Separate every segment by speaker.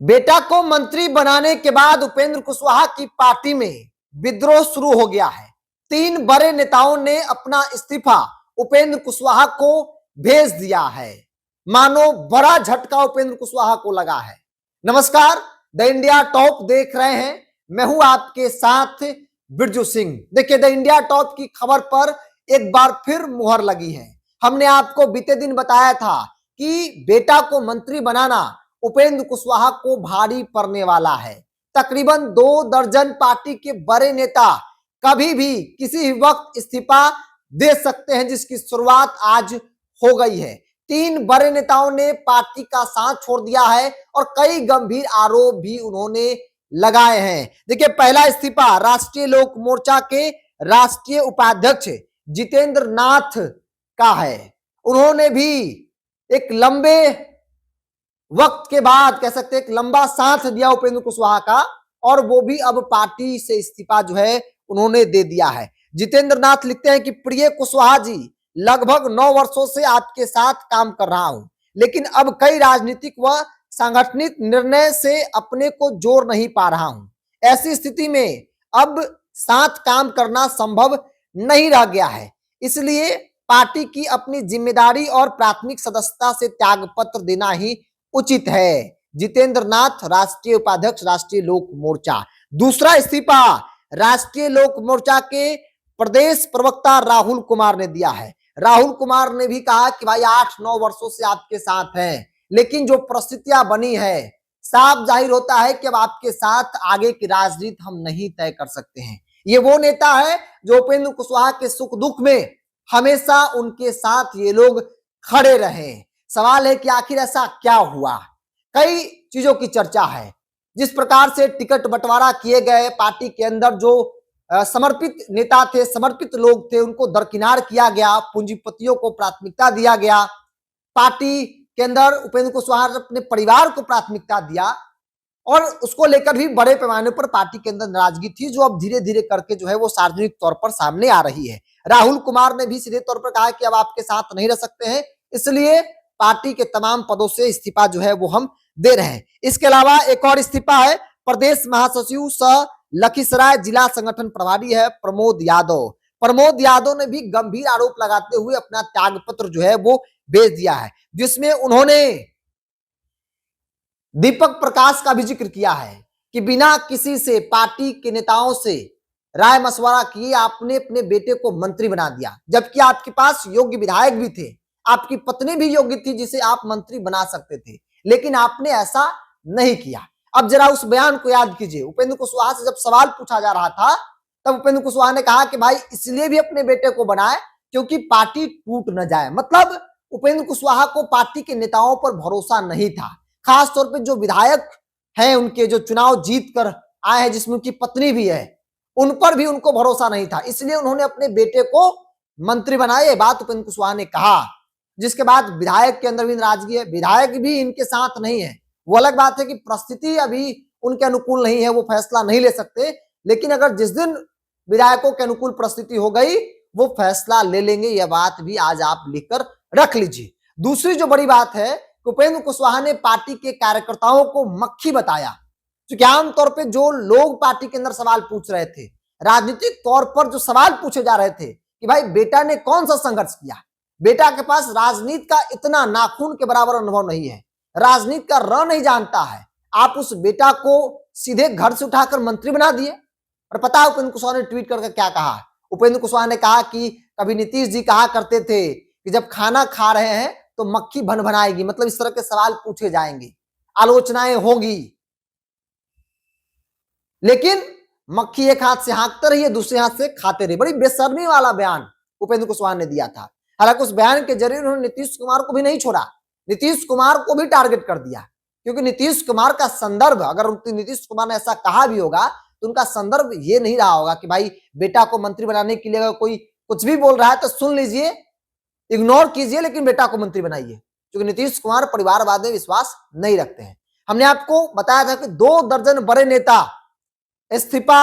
Speaker 1: बेटा को मंत्री बनाने के बाद उपेंद्र कुशवाहा की पार्टी में विद्रोह शुरू हो गया है। 3 बड़े नेताओं ने अपना इस्तीफा उपेंद्र कुशवाहा को भेज दिया है। मानो बड़ा झटका उपेंद्र कुशवाहा को लगा है। नमस्कार, द इंडिया टॉप देख रहे हैं, मैं हूं आपके साथ बिरजू सिंह। देखिए, द इंडिया टॉप की खबर पर एक बार फिर मुहर लगी है। हमने आपको बीते दिन बताया था कि बेटा को मंत्री बनाना उपेंद्र कुशवाहा को भारी पड़ने वाला है। तकरीबन 2 दर्जन पार्टी के बड़े नेता कभी भी किसी वक्त इस्तीफा दे सकते हैं, जिसकी शुरुआत आज हो गई है। 3 बड़े नेताओं ने पार्टी का साथ छोड़ दिया है और कई गंभीर आरोप भी उन्होंने लगाए हैं। देखिए, पहला इस्तीफा राष्ट्रीय लोक मोर्चा के राष्ट्रीय उपाध्यक्ष जितेंद्र नाथ का है। उन्होंने भी एक लंबे वक्त के बाद, कह सकते हैं, एक लंबा साथ दिया उपेंद्र कुशवाहा का, और वो भी अब पार्टी से इस्तीफा जो है उन्होंने दे दिया है। जितेंद्र नाथ लिखते हैं कि प्रिय कुशवाहा जी, लगभग 9 वर्षों से आपके साथ काम कर रहा हूं, लेकिन अब कई राजनीतिक व सांगठनिक निर्णय से अपने को जोड़ नहीं पा रहा हूं। ऐसी स्थिति में अब साथ काम करना संभव नहीं रह गया है, इसलिए पार्टी की अपनी जिम्मेदारी और प्राथमिक सदस्यता से त्यागपत्र देना ही उचित है। जितेंद्र नाथ, राष्ट्रीय उपाध्यक्ष, राष्ट्रीय लोक मोर्चा। दूसरा इस्तीफा राष्ट्रीय लोक मोर्चा के प्रदेश प्रवक्ता राहुल कुमार ने दिया है। राहुल कुमार ने भी कहा कि भाई 8-9 वर्षों से आपके साथ हैं, लेकिन जो परिस्थितियां बनी है, साफ जाहिर होता है कि अब आपके साथ आगे की राजनीति हम नहीं तय कर सकते हैं। ये वो नेता है जो उपेंद्र कुशवाहा के सुख दुख में हमेशा उनके साथ ये लोग खड़े रहे। सवाल है कि आखिर ऐसा क्या हुआ। कई चीजों की चर्चा है। जिस प्रकार से टिकट बंटवारा किए गए, पार्टी के अंदर जो समर्पित नेता थे, समर्पित लोग थे, उनको दरकिनार किया गया, पूंजीपतियों को प्राथमिकता दिया गया। पार्टी के अंदर उपेंद्र कुशवाहा ने अपने परिवार को प्राथमिकता दिया, और उसको लेकर भी बड़े पैमाने पर पार्टी के अंदर नाराजगी थी, जो अब धीरे धीरे करके जो है वो सार्वजनिक तौर पर सामने आ रही है। राहुल कुमार ने भी सीधे तौर पर कहा कि अब आपके साथ नहीं रह सकते हैं, इसलिए पार्टी के तमाम पदों से इस्तीफा जो है वो हम दे रहे हैं। इसके अलावा एक और इस्तीफा है, प्रदेश महासचिव सह लखीसराय जिला संगठन प्रभारी है प्रमोद यादव। प्रमोद यादव ने भी गंभीर आरोप लगाते हुए अपना त्यागपत्र जो है वो भेज दिया है, जिसमें उन्होंने दीपक प्रकाश का भी जिक्र किया है कि बिना किसी से, पार्टी के नेताओं से राय मशवरा किए आपने अपने बेटे को मंत्री बना दिया, जबकि आपके पास योग्य विधायक भी थे, आपकी पत्नी भी योग्य थी जिसे आप मंत्री बना सकते थे, लेकिन आपने ऐसा नहीं किया। अब जरा उस बयान को याद कीजिए। उपेंद्र कुशवाहा से जब सवाल पूछा जा रहा था, तब उपेंद्र कुशवाहा ने कहा कि भाई इसलिए भी अपने बेटे को बनाए क्योंकि पार्टी टूट न जाए। मतलब उपेंद्र कुशवाहा को पार्टी के नेताओं पर भरोसा नहीं था, खास तौर पे जो विधायक हैं उनके, जो चुनाव जीत कर आए हैं, जिसमें उनकी पत्नी भी है, उन पर भी उनको भरोसा नहीं था, इसलिए उन्होंने अपने बेटे को मंत्री बनाया। ये बात उपेंद्र कुशवाहा ने कहा, जिसके बाद विधायक के अंदर भी नाराजगी है। विधायक भी इनके साथ नहीं है। वो अलग बात है कि परिस्थिति अभी उनके अनुकूल नहीं है, वो फैसला नहीं ले सकते, लेकिन अगर जिस दिन विधायकों के अनुकूल परिस्थिति हो गई, वो फैसला ले लेंगे। यह बात भी आज आप लेकर रख लीजिए। दूसरी जो बड़ी बात है, उपेंद्र कुशवाहा ने पार्टी के कार्यकर्ताओं को मक्खी बताया, क्योंकि आमतौर पर जो लोग पार्टी के अंदर सवाल पूछ रहे थे, राजनीतिक तौर पर जो सवाल पूछे जा रहे थे कि भाई बेटा ने कौन सा संघर्ष किया, बेटा के पास राजनीति का इतना नाखून के बराबर अनुभव नहीं है, राजनीति का र नहीं जानता है, आप उस बेटा को सीधे घर से उठाकर मंत्री बना दिए। और पता है उपेंद्र कुशवाहा ने ट्वीट करके क्या कहा? उपेंद्र कुशवाहा ने कहा कि कभी नीतीश जी कहा करते थे कि जब खाना खा रहे हैं तो मक्खी भन भनाएगी, मतलब इस तरह के सवाल पूछे जाएंगे, आलोचनाएं होंगी, लेकिन मक्खी एक हाथ से हाँकते रहिए, दूसरे हाथ से खाते रहिए। बड़ी बेशर्मी वाला बयान उपेंद्र कुशवाहा ने दिया था। हालांकि उस बयान के जरिए उन्होंने नीतीश कुमार को भी नहीं छोड़ा, नीतीश कुमार को भी टारगेट कर दिया, क्योंकि नीतीश कुमार का संदर्भ, अगर नीतीश कुमार ने ऐसा कहा भी होगा तो उनका संदर्भ ये नहीं रहा होगा कि भाई बेटा को मंत्री बनाने के लिए अगर कोई कुछ भी बोल रहा है तो सुन लीजिए, इग्नोर कीजिए, लेकिन बेटा को मंत्री बनाइए, क्योंकि नीतीश कुमार परिवारवाद में विश्वास नहीं रखते हैं। हमने आपको बताया था कि 2 दर्जन बड़े नेता इस्तीफा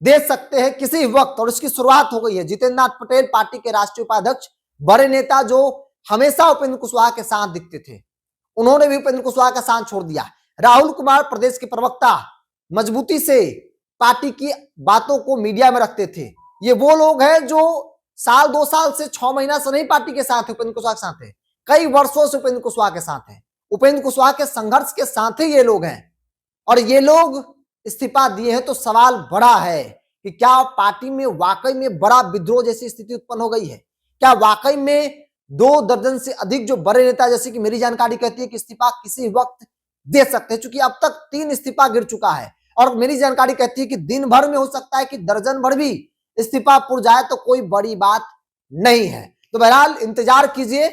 Speaker 1: दे सकते हैं किसी वक्त, और इसकी शुरुआत हो गई है। जितेंद्र नाथ पटेल, पार्टी के राष्ट्रीय उपाध्यक्ष, बड़े नेता जो हमेशा उपेंद्र कुशवाहा के साथ दिखते थे, उन्होंने भी उपेंद्र कुशवाहा का साथ छोड़ दिया। राहुल कुमार प्रदेश के प्रवक्ता मजबूती से पार्टी की बातों को मीडिया में रखते थे। ये वो लोग हैं जो साल 2 साल से 6 महीना से नहीं पार्टी के साथ है, उपेंद्र कुशवाहा के साथ है, कई वर्षों से उपेंद्र कुशवाहा के साथ है, उपेंद्र कुशवाहा के संघर्ष के साथ ही ये लोग हैं। और ये लोग इस्तीफा दिए हैं तो सवाल बड़ा है कि क्या पार्टी में वाकई में बड़ा विद्रोह जैसी स्थिति उत्पन्न हो गई है? क्या वाकई में 2 दर्जन से अधिक जो बड़े नेता, जैसे कि मेरी जानकारी कहती है कि इस्तीफा किसी वक्त दे सकते हैं, क्योंकि अब तक 3 इस्तीफा गिर चुका है और मेरी जानकारी कहती है कि दिन भर में हो सकता है कि दर्जन भर भी इस्तीफा पुर जाए तो कोई बड़ी बात नहीं है। तो बहरहाल इंतजार कीजिए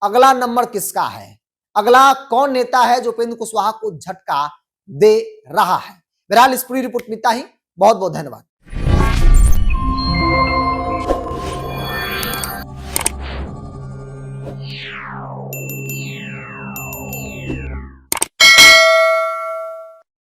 Speaker 1: अगला नंबर किसका है, अगला कौन नेता है जो उपेंद्र कुशवाहा को झटका दे रहा है। बहरहाल इस पूरी रिपोर्ट में इतना ही। बहुत बहुत धन्यवाद।